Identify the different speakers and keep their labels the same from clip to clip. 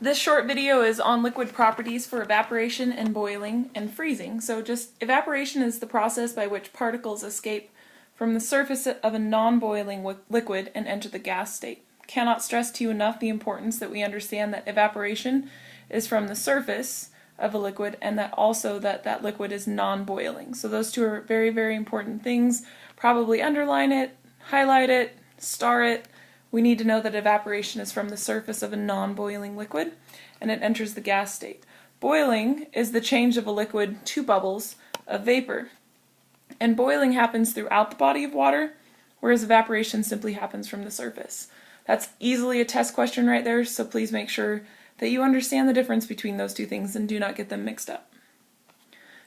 Speaker 1: This short video is on liquid properties for evaporation and boiling and freezing. So just evaporation is the process by which particles escape from the surface of a non-boiling liquid and enter the gas state. Cannot stress to you enough the importance that we understand that evaporation is from the surface of a liquid and that also that liquid is non-boiling. So those two are very, very important things. Probably underline it, highlight it, star it. We need to know that evaporation is from the surface of a non-boiling liquid and it enters the gas state. Boiling is the change of a liquid to bubbles of vapor. And boiling happens throughout the body of water, whereas evaporation simply happens from the surface. That's easily a test question right there, so please make sure that you understand the difference between those two things and do not get them mixed up.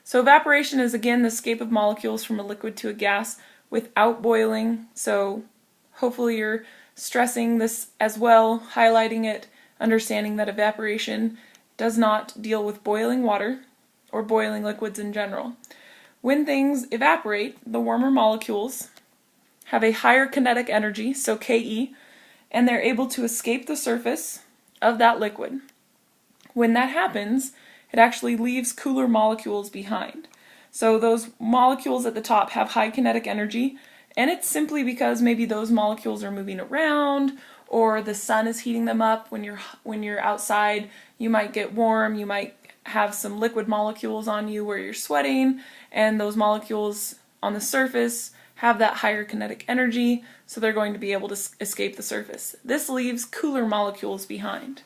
Speaker 1: So evaporation is again the escape of molecules from a liquid to a gas without boiling. So hopefully you're stressing this as well, highlighting it, understanding that evaporation does not deal with boiling water or boiling liquids in general. When things evaporate, the warmer molecules have a higher kinetic energy, so Ke, and they're able to escape the surface of that liquid. When that happens, it actually leaves cooler molecules behind. So those molecules at the top have high kinetic energy, and it's simply because maybe those molecules are moving around or the sun is heating them up. When you're outside, you might get warm, you might have some liquid molecules on you where you're sweating, and those molecules on the surface have that higher kinetic energy, so they're going to be able to escape the surface. This leaves cooler molecules behind.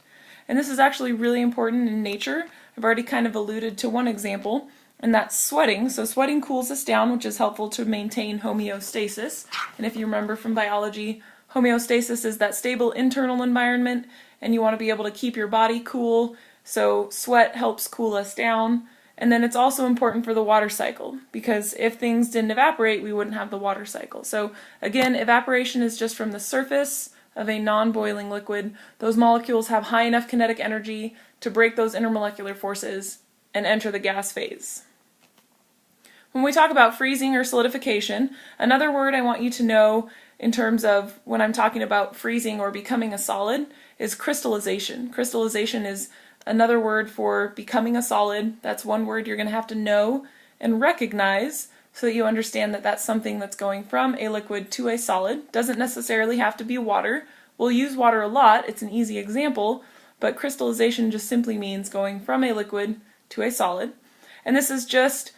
Speaker 1: And this is actually really important in nature. I've already kind of alluded to one example, and that's sweating. So sweating cools us down, which is helpful to maintain homeostasis. And if you remember from biology, homeostasis is that stable internal environment, and you want to be able to keep your body cool, so sweat helps cool us down. And then it's also important for the water cycle, because if things didn't evaporate, we wouldn't have the water cycle. So again, evaporation is just from the surface of a non-boiling liquid. Those molecules have high enough kinetic energy to break those intermolecular forces and enter the gas phase. When we talk about freezing or solidification, another word I want you to know in terms of when I'm talking about freezing or becoming a solid is crystallization. Crystallization is another word for becoming a solid. That's one word you're going to have to know and recognize so that you understand that that's something that's going from a liquid to a solid. Doesn't necessarily have to be water. We'll use water a lot. It's an easy example, but crystallization just simply means going from a liquid to a solid. And this is just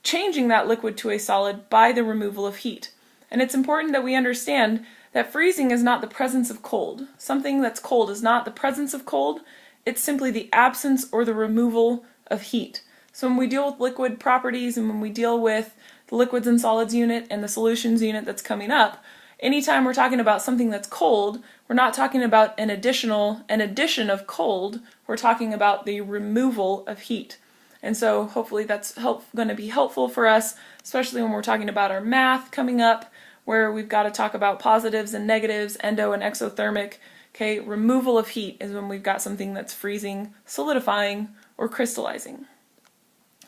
Speaker 1: changing that liquid to a solid by the removal of heat. And it's important that we understand that freezing is not the presence of cold. Something that's cold is not the presence of cold. It's simply the absence or the removal of heat. So when we deal with liquid properties and when we deal with the liquids and solids unit and the solutions unit that's coming up, anytime we're talking about something that's cold, we're not talking about an addition of cold, we're talking about the removal of heat. And so hopefully that's going to be helpful for us, especially when we're talking about our math coming up, where we've got to talk about positives and negatives, endo and exothermic. Okay, removal of heat is when we've got something that's freezing, solidifying, or crystallizing.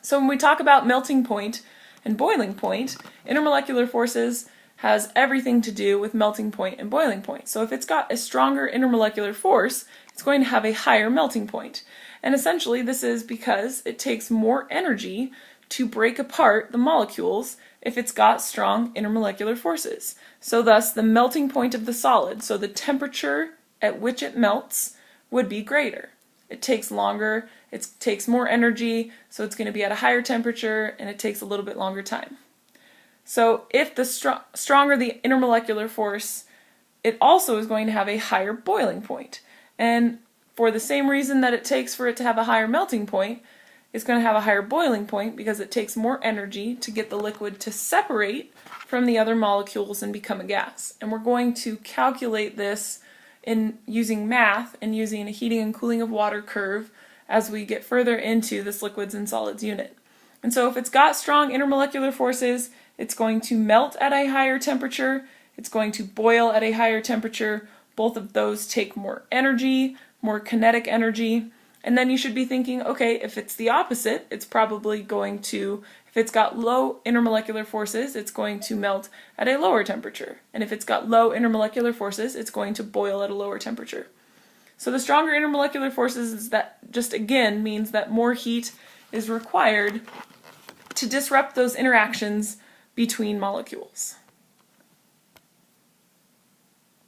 Speaker 1: So when we talk about melting point and boiling point, intermolecular forces has everything to do with melting point and boiling point. So if it's got a stronger intermolecular force, it's going to have a higher melting point. And essentially this is because it takes more energy to break apart the molecules if it's got strong intermolecular forces. So thus the melting point of the solid, so the temperature at which it melts, would be greater. It takes longer, it takes more energy, so it's going to be at a higher temperature and it takes a little bit longer time. So if the stronger the intermolecular force, it also is going to have a higher boiling point. And for the same reason that it takes for it to have a higher melting point, it's going to have a higher boiling point because it takes more energy to get the liquid to separate from the other molecules and become a gas. And we're going to calculate this in using math and using a heating and cooling of water curve as we get further into this liquids and solids unit. And so if it's got strong intermolecular forces, it's going to melt at a higher temperature, it's going to boil at a higher temperature. Both of those take more energy, more kinetic energy. And then you should be thinking, okay, if it's the opposite, it's probably going to, if it's got low intermolecular forces, it's going to melt at a lower temperature. And if it's got low intermolecular forces, it's going to boil at a lower temperature. So the stronger intermolecular forces is that just again means that more heat is required to disrupt those interactions between molecules.